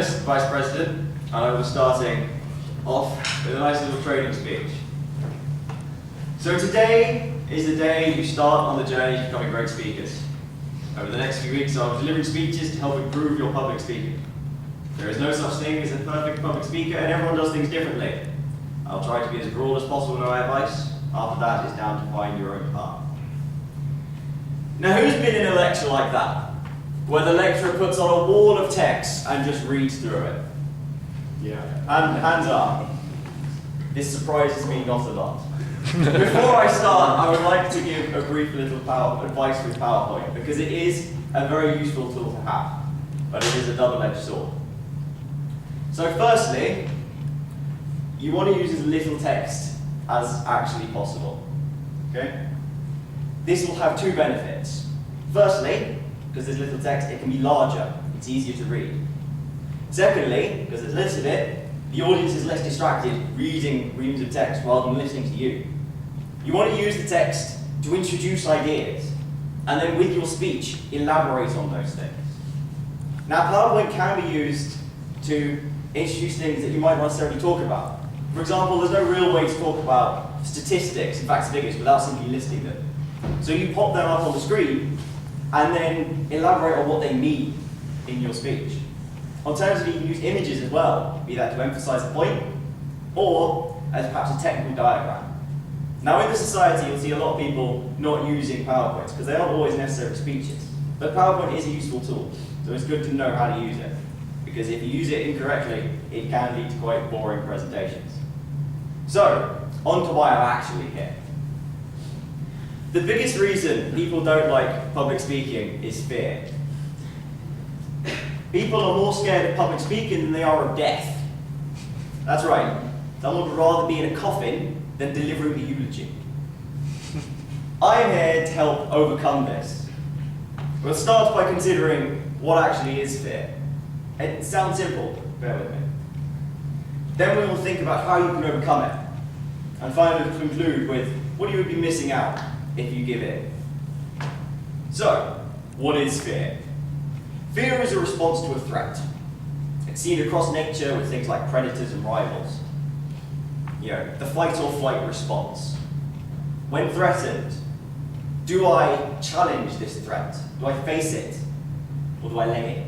Nicholas, Vice President, and I will be starting off with a nice little training speech. So today is the day you start on the journey to becoming great speakers. Over the next few weeks, I'll be delivering speeches to help improve your public speaking. There is no such thing as a perfect public speaker, and everyone does things differently. I'll try to be as broad as possible in my advice. After that, it's down to find your own path. Now, who's been in a lecture like that, where the lecturer puts on a wall of text and just reads through it? Yeah. And hands up. This surprises me not a lot. Before I start, I would like to give a brief little advice with PowerPoint, because it is a very useful tool to have, but it is a double-edged sword. So firstly, you want to use as little text as actually possible. Okay? This will have two benefits. Firstly, because there's little text, it can be larger. It's easier to read. Secondly, because there's less of it, the audience is less distracted reading reams of text rather than listening to you. You want to use the text to introduce ideas, and then with your speech, elaborate on those things. Now, PowerPoint can be used to introduce things that you might not necessarily talk about. For example, there's no real way to talk about statistics, in fact figures, without simply listing them. So you pop them up on the screen, and then elaborate on what they mean in your speech. Alternatively, you can use images as well, be that to emphasize a point, or as perhaps a technical diagram. Now in the society, you'll see a lot of people not using PowerPoints, because they aren't always necessary for speeches. But PowerPoint is a useful tool, so it's good to know how to use it. Because if you use it incorrectly, it can lead to quite boring presentations. So, on to why I'm actually here. The biggest reason people don't like public speaking is fear. People are more scared of public speaking than they are of death. That's right. Someone would rather be in a coffin than delivering a eulogy. I am here to help overcome this. We'll start by considering what actually is fear. It sounds simple, bear with me. Then we will think about how you can overcome it. And finally conclude with what you would be missing out if you give in. So, what is fear? Fear is a response to a threat. It's seen across nature with things like predators and rivals. You know, the fight or flight response. When threatened, do I challenge this threat? Do I face it? Or do I leg it?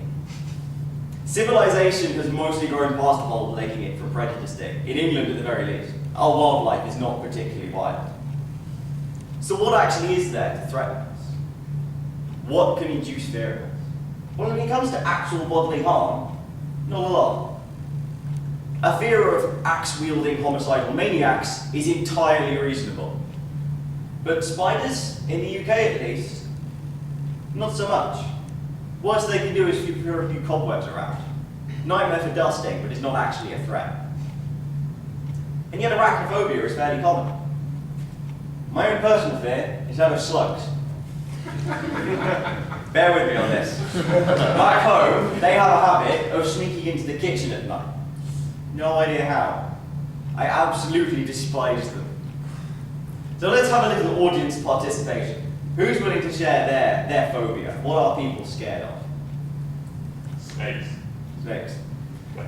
Civilization has mostly grown past the whole legging it from predator stick, in England at the very least. Our wildlife is not particularly wild. So what actually is there to threaten us? What can induce fear in us? Well, when it comes to actual bodily harm, not a lot. A fear of axe-wielding homicidal maniacs is entirely reasonable. But spiders, in the UK at least, not so much. Worst they can do is throw a few cobwebs around. Nightmare for dusting, but it's not actually a threat. And yet arachnophobia is fairly common. My own personal fear is that of slugs. Bear with me on this. Back home, they have a habit of sneaking into the kitchen at night. No idea how. I absolutely despise them. So let's have a little audience participation. Who's willing to share their phobia? What are people scared of? Snakes. Snakes.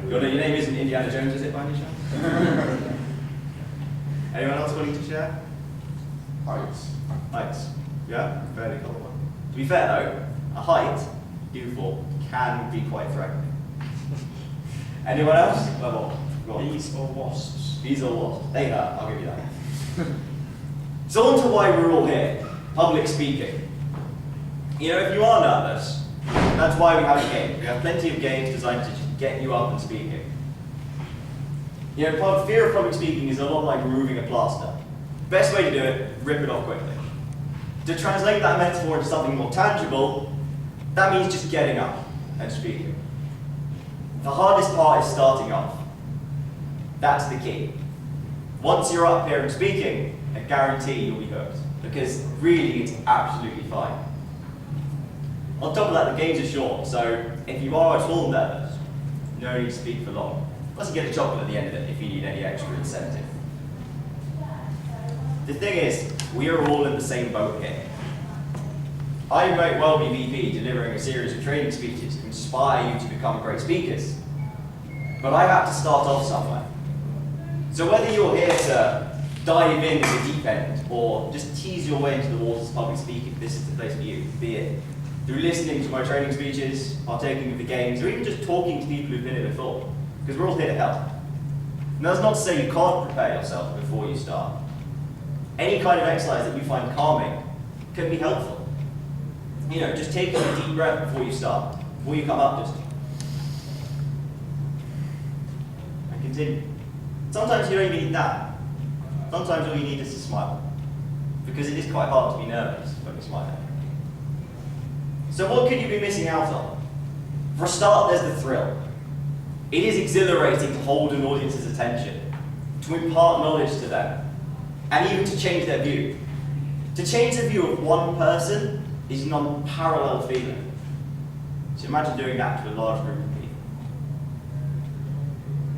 Your name isn't Indiana Jones, is it, by any chance? Anyone else willing to share? Heights. Heights. Yeah, fairly common one. To be fair though, a height, you fall, can be quite threatening. Anyone else? Well, go on. Bees or wasps? Bees or wasps. They hurt, I'll give you that. So on to why we're all here. Public speaking. You know, if you are nervous, that's why we have a game. We have plenty of games designed to just get you up and speaking. You know, fear of public speaking is a lot like removing a plaster. Best way to do it, rip it off quickly. To translate that metaphor into something more tangible, that means just getting up and speaking. The hardest part is starting off. That's the key. Once you're up here and speaking, I guarantee you'll be hooked. Because really, it's absolutely fine. On top of that, the games are short, so if you are at all nervous, no need to speak for long. Plus you get a chocolate at the end of it if you need any extra incentive. The thing is, we are all in the same boat here. I might well be VP delivering a series of training speeches to inspire you to become great speakers. but I had to start off somewhere. So whether you're here to dive into the deep end or just tease your way into the waters of public speaking, this is the place for you, be it through listening to my training speeches, partaking of the games, or even just talking to people who've been here before, because we're all here to help. And that's not to say you can't prepare yourself before you start. Any kind of exercise that you find calming can be helpful. You know, just taking a deep breath before you start, before you come up, just and continue. Sometimes you don't even need that. Sometimes all you need is to smile, because it is quite hard to be nervous when you're smiling. So what could you be missing out on? For a start, there's the thrill. It is exhilarating to hold an audience's attention, to impart knowledge to them, and even to change their view. To change the view of one person is an unparalleled feeling. So imagine doing that to a large group of people.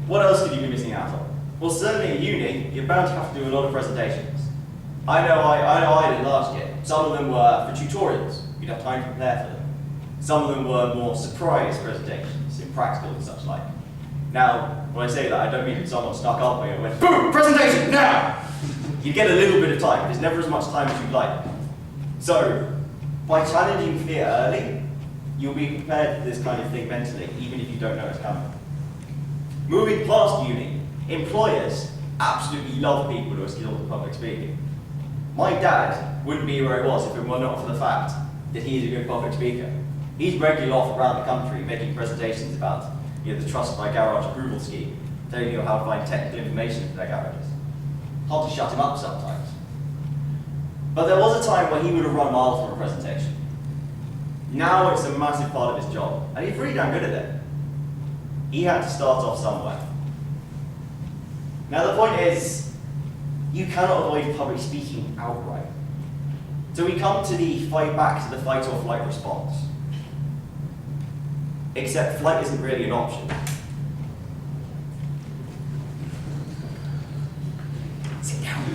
What else could you be missing out on? Well, certainly at uni, you're bound to have to do a lot of presentations. I know I did last year. Some of them were for tutorials. You'd have time to prepare for them. Some of them were more surprise presentations in practical and such like. Now, when I say that, I don't mean that someone snuck up on you and went, boom, presentation, now! You get a little bit of time. There's never as much time as you'd like. So, by challenging fear early, you'll be prepared for this kind of thing mentally, even if you don't know it's coming. Moving past uni, employers absolutely love people who are skilled at public speaking. My dad wouldn't be where he was if it were not for the fact that he is a good public speaker. He's regularly off around the country making presentations about the Trust My Garage approval scheme, telling you how to find technical information for their garages. Hard to shut him up sometimes. But there was a time when he would have run miles for a presentation. Now it's a massive part of his job, and he's pretty damn good at it. He had to start off somewhere. Now the point is, you cannot avoid public speaking outright. So we come to the fight back to the fight or flight response. Except flight isn't really an option. Sit down.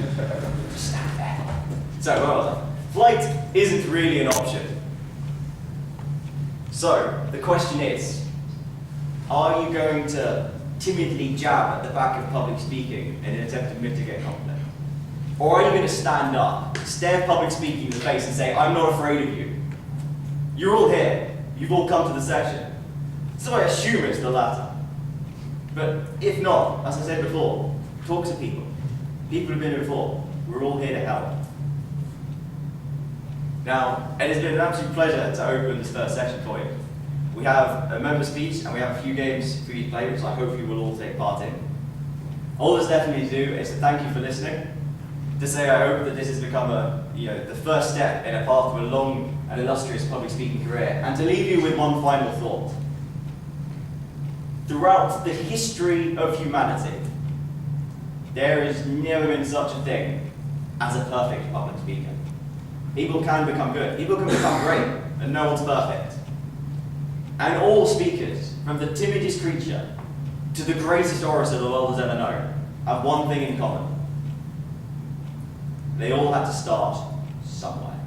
Just stand there. So, where was I? Flight isn't really an option. So, the question is, are you going to timidly jab at the back of public speaking in an attempt to mitigate conflict? Or are you going to stand up, stare public speaking in the face and say, I'm not afraid of you. You're all here. You've all come to the session. So I assume it's the latter. But if not, as I said before, talk to people. People who've been here before. We're all here to help. Now, it has been an absolute pleasure to open this first session for you. We have a member speech and we have a few games for you to play, which I hope you will all take part in. All that's left for me to do is to thank you for listening, to say I hope that this has become the first step in a path to a long and illustrious public speaking career, and to leave you with one final thought. Throughout the history of humanity, there has never been such a thing as a perfect public speaker. People can become good, people can become great, and no one's perfect. And all speakers, from the timidest creature to the greatest orator the world has ever known, have one thing in common. They all had to start somewhere.